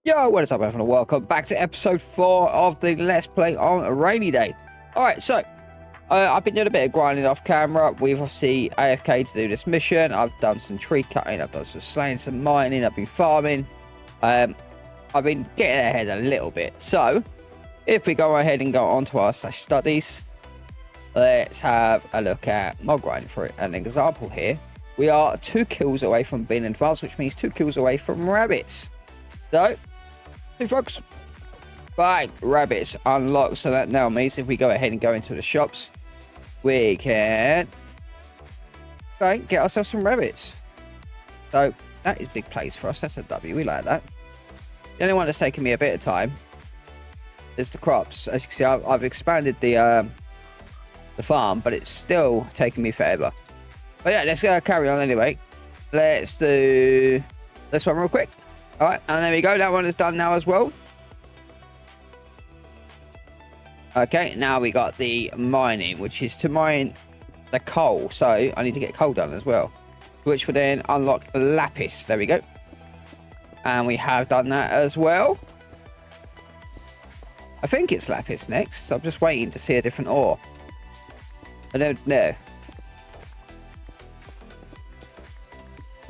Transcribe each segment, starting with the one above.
Yo, what is up, everyone? Welcome back to episode 4 of the Let's Play on a Rainy Day. Alright, so, I've been doing a bit of grinding off camera. We've obviously AFK to do this mission. I've done some tree cutting, I've done some slaying, some mining, I've been farming. I've been getting ahead a little bit. So, if we go ahead and go on to our studies, let's have a look at mod grinding for an example here. We are 2 kills away from being advanced, which means 2 kills away from rabbits. So, hey folks, bang, rabbits unlocked. So that now means if we go ahead and go into the shops, we can get ourselves some rabbits. So that is big plays for us. That's a W. We like that. The only one that's taking me a bit of time is the crops. As you can see, I've expanded the farm, but it's still taking me forever. But yeah, let's carry on anyway. Let's do this one real quick. All right, and there we go. That one is done now as well. Okay, now we got the mining, which is to mine the coal. So I need to get coal done as well, which will then unlock lapis. There we go. And we have done that as well. I think it's lapis next. I'm just waiting to see a different ore. I don't know.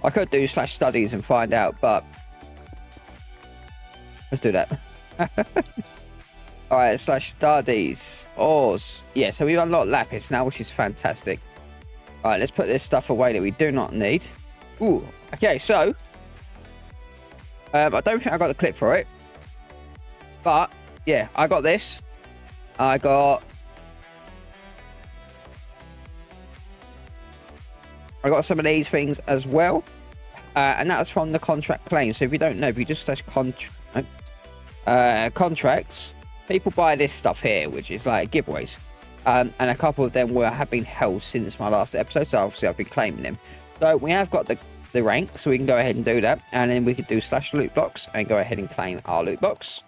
I could do /studies and find out, but let's do that. All right, /studies, ores. Yeah, so we've unlocked lapis now, which is fantastic. All right, let's put this stuff away that we do not need. Ooh, okay, so I don't think I got the clip for it, but yeah, I got this. I got some of these things as well, and that was from the contract claim. So if you don't know, if you just contracts, people buy this stuff here, which is like giveaways, and a couple of them have been held since my last episode, so obviously I've been claiming them. So we have got the rank, so we can go ahead and do that, and then we could do /loot blocks and go ahead and claim our loot box.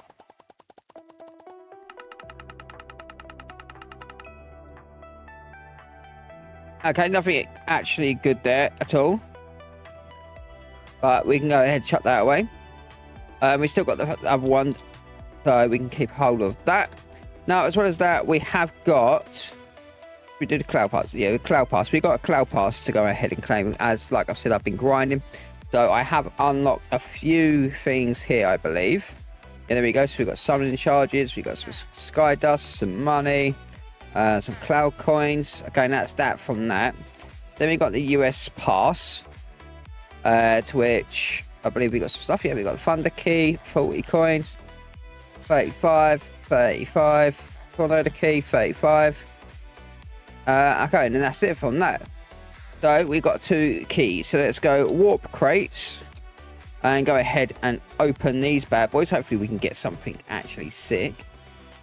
Okay, nothing actually good there at all, but we can go ahead and chuck that away. We still got the other one, so we can keep hold of that. Now, as well as that, we have got... We did a cloud pass. Yeah, the cloud pass. We got a cloud pass to go ahead and claim. As, like I've said, I've been grinding. So I have unlocked a few things here, I believe. And there we go. So we've got summoning charges. We've got some sky dust, some money, some cloud coins. Okay, and that's that from that. Then we got the US pass, to which... I believe we got some stuff here. We got the Thunder Key, 40 coins, 35, 35, Tornado Key, 35. Okay, and then that's it from that. So we got 2 keys. So let's go warp crates and go ahead and open these bad boys. Hopefully we can get something actually sick.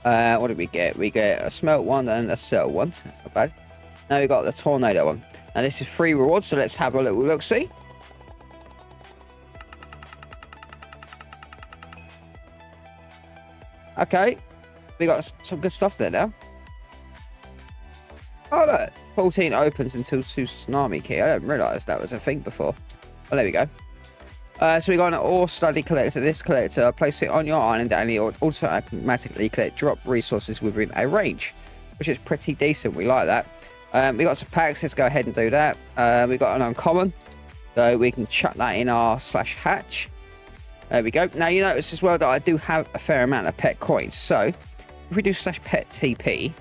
What did we get? We get a smelt one and a cell one. That's not bad. Now we got the tornado one. Now this is free rewards. So let's have a little look. See. Okay, we got some good stuff there now. Oh look, 14 opens until 2 tsunami key. I didn't realise that was a thing before. Oh, there we go. So we got an ore study collector. This collector, place it on your island and it will also automatically collect drop resources within a range, which is pretty decent. We like that. We got some packs. Let's go ahead and do that. We got an uncommon, so we can chuck that in our /hatch. There we go. Now you notice as well that I do have a fair amount of pet coins. So if we do /pet TP,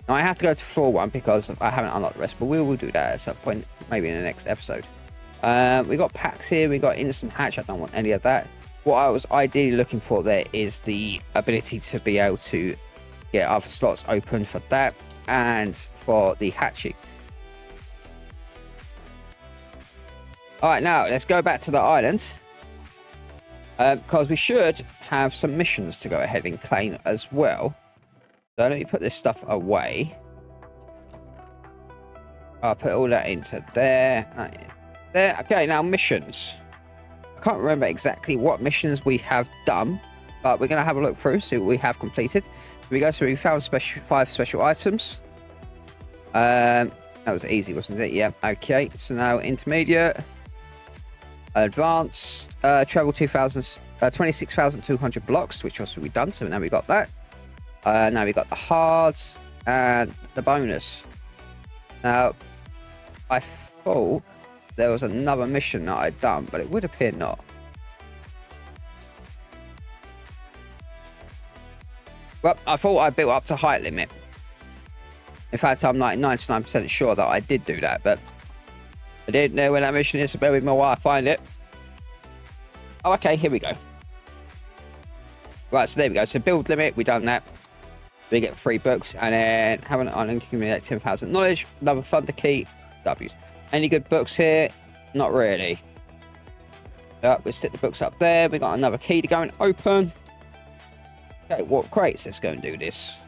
now I have to go to full one because I haven't unlocked the rest, but we will do that at some point, maybe in the next episode. We got packs here. We got instant hatch. I don't want any of that. What I was ideally looking for there is the ability to be able to get other slots open for that and for the hatching. All right, now let's go back to the island. Because we should have some missions to go ahead and claim as well. So let me put this stuff away. I'll put all that into there. There. Okay, now missions. I can't remember exactly what missions we have done, but we're going to have a look through, see what we have completed. Here we go. So we found 5 special items. That was easy, wasn't it? Yeah. Okay. So now intermediate. Advanced, travel 26,200 blocks, which also we've done. So now we got that. Now we got the hards and the bonus. Now, I thought there was another mission that I'd done, but it would appear not. Well, I thought I built up to height limit. In fact, I'm like 99% sure that I did do that, but I didn't know when that mission is, so bear with me while I find it. Oh, okay, here we go. Right, so there we go. So build limit, we done that. We get 3 books, and then have an island accumulate 10,000 knowledge. Another thunder key, W's. Any good books here? Not really. We'll stick the books up there. We got another key to go and open. Okay, what crates? Let's go and do this.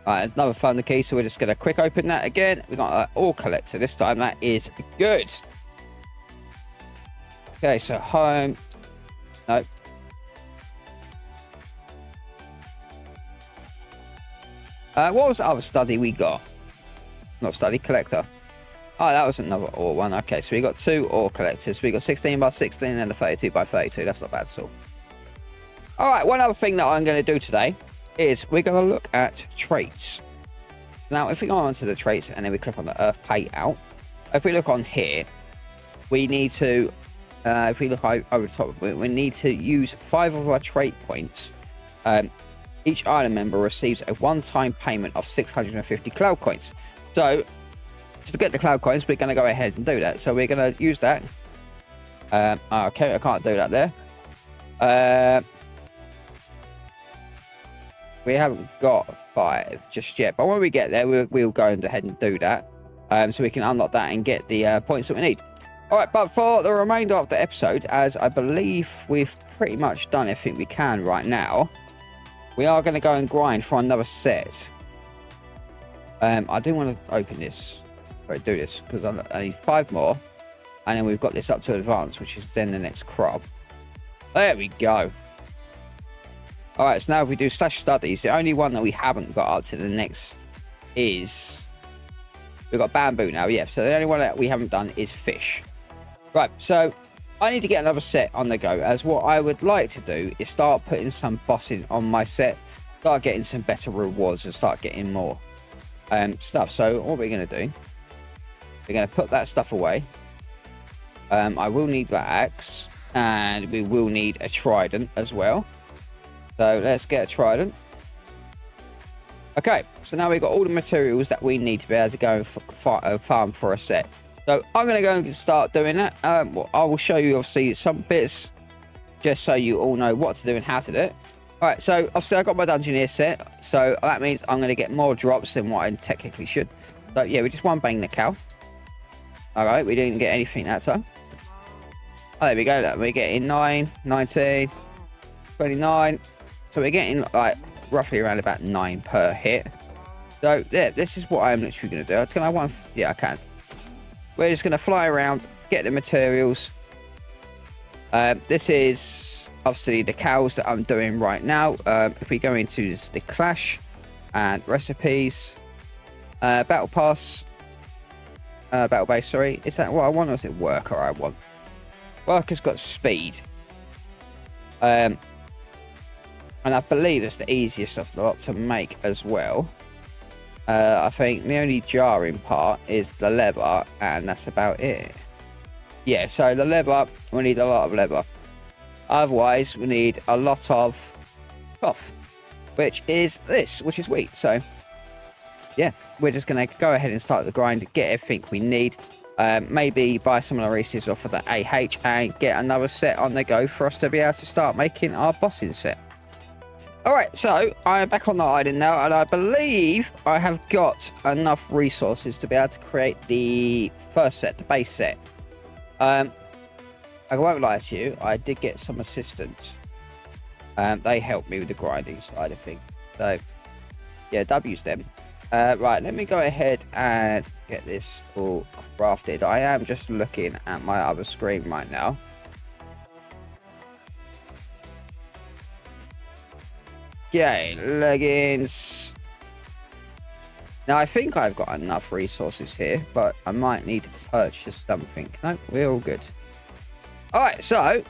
Alright, there's another thunder key, so we're just going to quick open that again. We got an ore collector this time. That is good. Okay, so home. No. What was the other study we got? Not study, collector. Oh, that was another ore one. Okay, so we got 2 ore collectors. We got 16 by 16 and a 32 by 32. That's not bad at all. Alright, one other thing that I'm going to do today is we're going to look at traits. Now, if we go on to the traits and then we click on the Earth Payout, if we look on here, we need to, if we look over the top, we need to use 5 of our trait points. Each island member receives a one-time payment of 650 cloud coins. So, to get the cloud coins, we're going to go ahead and do that. So, we're going to use that. Okay, I can't do that there. We haven't got 5 just yet, but when we get there, we'll go ahead and do that, so we can unlock that and get the points that we need. All right, but for the remainder of the episode, as I believe we've pretty much done everything we can right now, we are going to go and grind for another set. I do want to open this, do this, because I need 5 more, and then we've got this up to advanced, which is then the next crop. There we go. All right, so now if we do slash studies, the only one that we haven't got up to the next is... We've got bamboo now, yeah. So the only one that we haven't done is fish. Right, so I need to get another set on the go, as what I would like to do is start putting some bossing on my set, start getting some better rewards and start getting more stuff. So what we're going to do, we're going to put that stuff away. I will need that axe, and we will need a trident as well. So let's get a trident. Okay, so now we've got all the materials that we need to be able to go and farm for a set. So I'm going to go and start doing that. I will show you obviously some bits just so you all know what to do and how to do it. All right, so obviously I got my Dungeoneer set. So that means I'm going to get more drops than what I technically should. So yeah, we just one bang the cow. All right, we didn't get anything that time. Oh, there we go. We're getting 9, 19, 29. So we're getting like roughly around about 9 per hit. So yeah, this is what I'm literally going to do. Can I one? Yeah, I can. We're just going to fly around, get the materials. This is obviously the cows that I'm doing right now. If we go into the clash and recipes, battle pass, battle base. Sorry, is that what I want, or is it worker I want? Worker's got speed. And I believe it's the easiest of the lot to make as well. I think the only jarring part is the leather, and that's about it. Yeah, so the leather, we need a lot of leather. Otherwise, we need a lot of cloth, which is this, which is wheat. So, yeah, we're just going to go ahead and start the grind, get everything we need. Maybe buy some of the resources off of the AH and get another set on the go for us to be able to start making our bossing set. Alright, so I'm back on the island now, and I believe I have got enough resources to be able to create the first set, the base set. I won't lie to you, I did get some assistance. They helped me with the grinding side of things. So, yeah, W's them. Right, let me go ahead and get this all crafted. I am just looking at my other screen right now. Okay, leggings. Now, I think I've got enough resources here, but I might need to purchase something. No, we're all good. Alright, so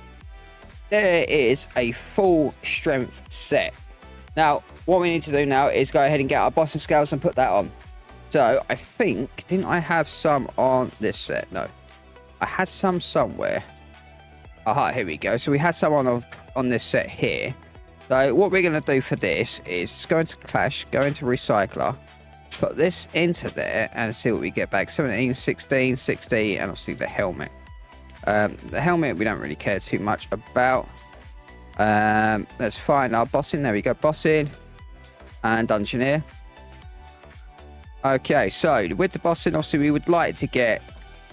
there is a full strength set. Now, what we need to do now is go ahead and get our bossing scales and put that on. So, I think, didn't I have some on this set? No. I had some somewhere. Aha, here we go. So, we had some on this set here. So, what we're going to do for this is go into Clash, go into Recycler, put this into there, and see what we get back. 17, 16, 60, and obviously the helmet. The helmet we don't really care too much about. Let's find our bossing. There we go, bossing and dungeoneer. Okay, so with the bossing, obviously we would like to get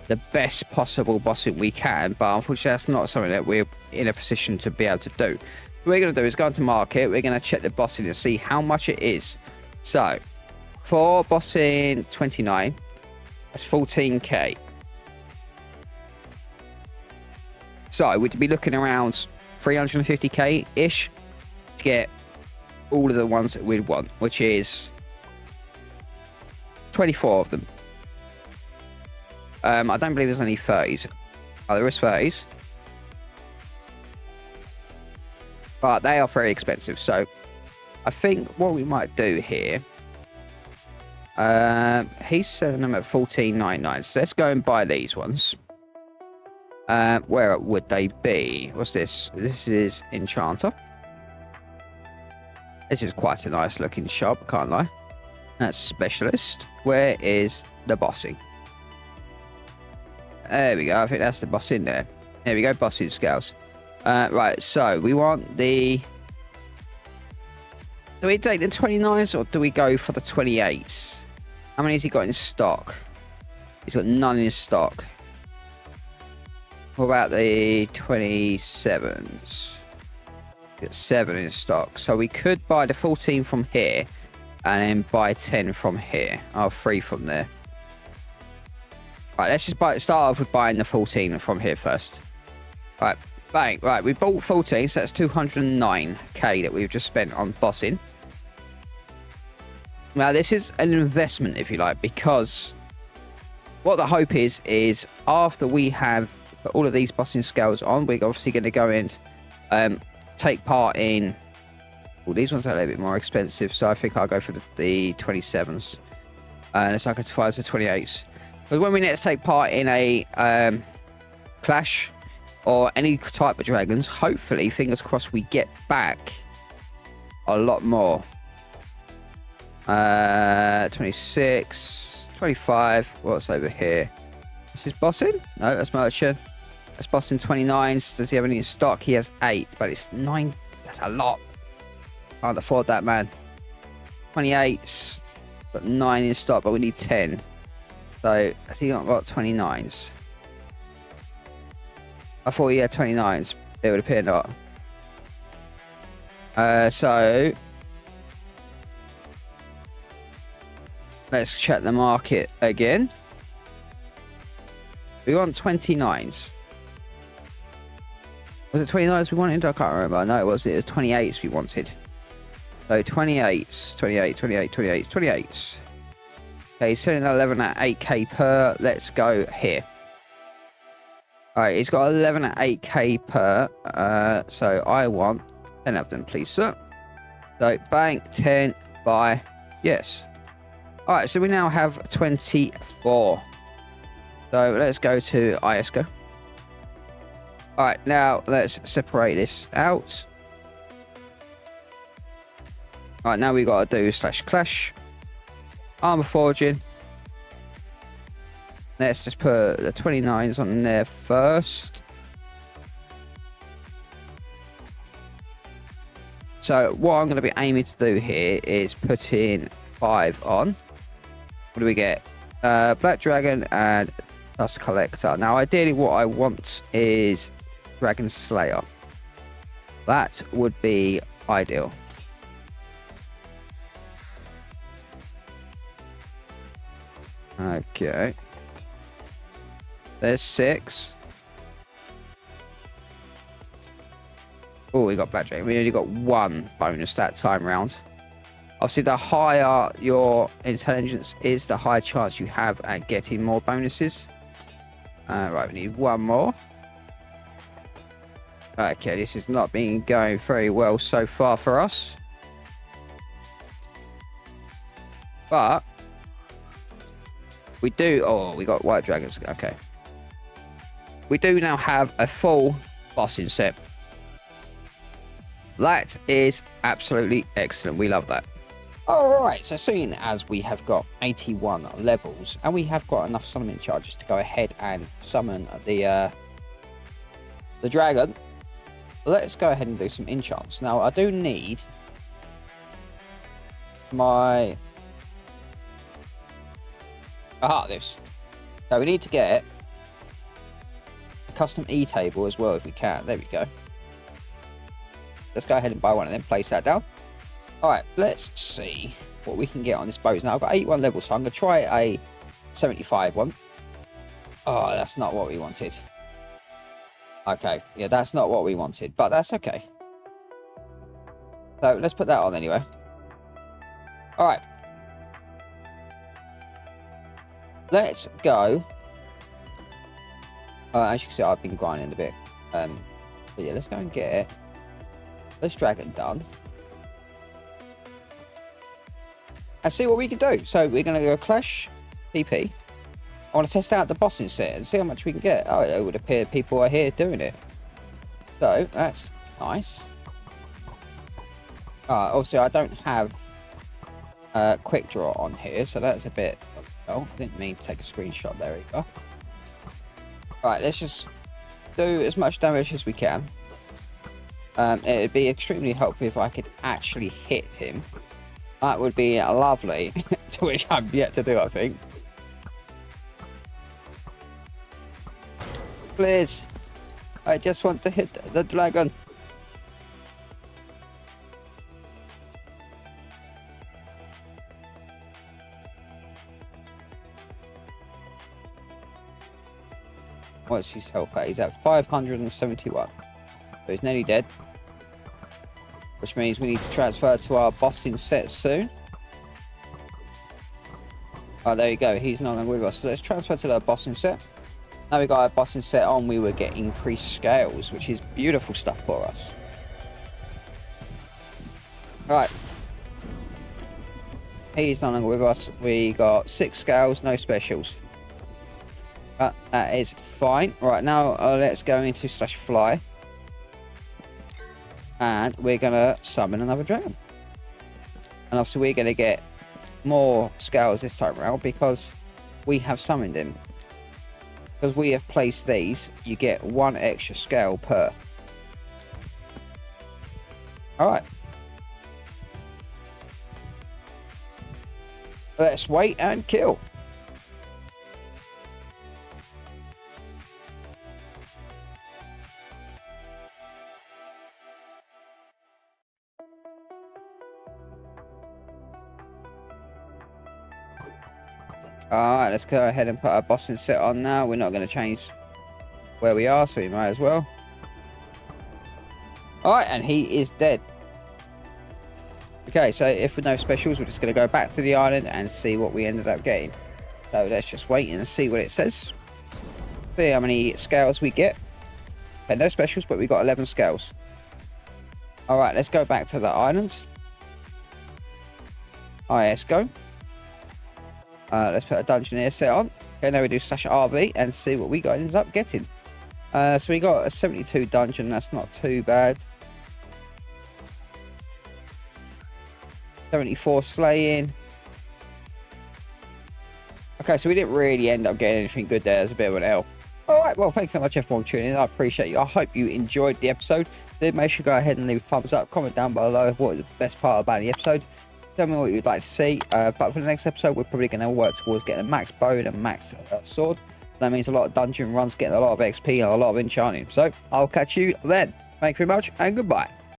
the best possible bossing we can, but unfortunately that's not something that we're in a position to be able to do. What we're going to do is go into market. We're going to check the bossing and see how much it is. So for bossing 29, that's 14k. So we'd be looking around 350k ish to get all of the ones that we'd want, which is 24 of them. I don't believe there's any 30s. Oh, there is 30s, but they are very expensive. So I think what we might do here, he's selling them at 14.99. So let's go and buy these ones. Where would they be? What's this? This is Enchanter. This is quite a nice looking shop, can't lie. That's Specialist. Where is the bossing? There we go. I think that's the boss in there. There we go. Bossing scales. Right. So we want the. Do we take the 29s or do we go for the 28s? How many has he got in stock? He's got none in stock. What about the 27s? Got 7 in stock. So we could buy the 14 from here and then buy 10 from here. Oh, 3 from there. Right, let's just start off with buying the 14 from here first. Right, bang. Right, we bought 14, so that's 209k that we've just spent on bossing. Now, this is an investment, if you like, because what the hope is after we have put all of these bossing scales on, we're obviously going to go in and take part in. Well, these ones are a little bit more expensive, so I think I'll go for the 27s. Let's not go to 5s to 28s. Because when we next take part in a clash or any type of dragons, hopefully, fingers crossed, we get back a lot more. 26, 25. What's over here? This is bossing? No, that's merchant. That's bossing 29s. Does he have any in stock? He has 8, but it's 9. That's a lot. Can't afford that, man. 28s. Got 9 in stock, but we need 10. So, has he not got 29s? I thought he had 29s. It would appear not. So, let's check the market again. We want 29s. Was it 29s we wanted? I can't remember. No, it wasn't. It was 28s we wanted. So 28s, 28, 28, 28, 28s. Okay, he's selling 11 at 8k per. Let's go here. Alright, he's got 11 at 8k per. So I want 10 of them, please, sir. So bank 10, buy. Yes. Alright, so we now have 24. So let's go to ISCO. Alright, now let's separate this out. Alright, now we've got to do /clash. Armor forging. Let's just put the 29s on there first. So what I'm going to be aiming to do here is put in 5 on. What do we get? Black Dragon and Dust Collector. Now, ideally, what I want is Dragon Slayer. That would be ideal. Okay. There's 6. Oh, we got Black Dragon. We only got 1 bonus that time round. Obviously, the higher your intelligence is, the higher chance you have at getting more bonuses. Right, we need 1 more. Okay, this has not been going very well so far for us. But we do... Oh, we got white dragons. Okay. We do now have a full bossing set. That is absolutely excellent. We love that. Alright, so seeing as we have got 81 levels and we have got enough summoning charges to go ahead and summon the dragon, let's go ahead and do some enchants. Now, I do need my... this. So we need to get a custom E-table as well if we can. There we go. Let's go ahead and buy one and then place that down. Alright, let's see what we can get on this boat. Now, I've got 81 levels, so I'm going to try a 75 one. Oh, that's not what we wanted. Okay, yeah, that's not what we wanted, but that's okay. So, let's put that on anyway. Alright. Let's go. As you can see, I've been grinding a bit. But yeah, let's go and get this dragon done. And see what we can do. So we're going to go Clash PP. I want to test out the bossing set and see how much we can get. Oh, it would appear people are here doing it. So that's nice. Obviously, I don't have quick draw on here, so that's a bit... Oh, I didn't mean to take a screenshot there either. Right, let's just do as much damage as we can. It'd be extremely helpful if I could actually hit him. That would be lovely, to which I'm yet to do, I think. Please. I just want to hit the dragon. What's his health at? He's at 571. So he's nearly dead. Which means we need to transfer to our bossing set soon. Oh, there you go. He's no longer with us. So let's transfer to the bossing set. Now we got our bossing set on, we will get increased scales, which is beautiful stuff for us. Alright. He's no longer with us. We got 6 scales, no specials. That is fine. Right, now let's go into slash fly. And we're going to summon another dragon. And obviously we're going to get more scales this time around because we have summoned him. Because we have placed these, you get 1 extra scale per. Alright. Let's wait and kill. Alright, let's go ahead and put our bossing set on now. We're not going to change where we are, so we might as well. Alright, and he is dead. Okay, so if with no specials, we're just going to go back to the island and see what we ended up getting. So let's just wait and see what it says. See how many scales we get. Okay, no specials, but we got 11 scales. Alright, let's go back to the island. Alright, let's go. Let's put a dungeoneer set on. Okay, now we do slash RB and see what we ended up getting. So we got a 72 dungeon. That's not too bad. 74 slaying. Okay, so we didn't really end up getting anything good there. It's a bit of an L. Alright, well, thank you very much everyone for tuning in. I appreciate you. I hope you enjoyed the episode. Then make sure to go ahead and leave a thumbs up. Comment down below what is the best part about the episode. Tell me what you'd like to see, but for the next episode we're probably going to work towards getting a max bow and a max sword. That means a lot of dungeon runs, getting a lot of XP and a lot of enchanting. So I'll catch you then. Thank you very much and goodbye.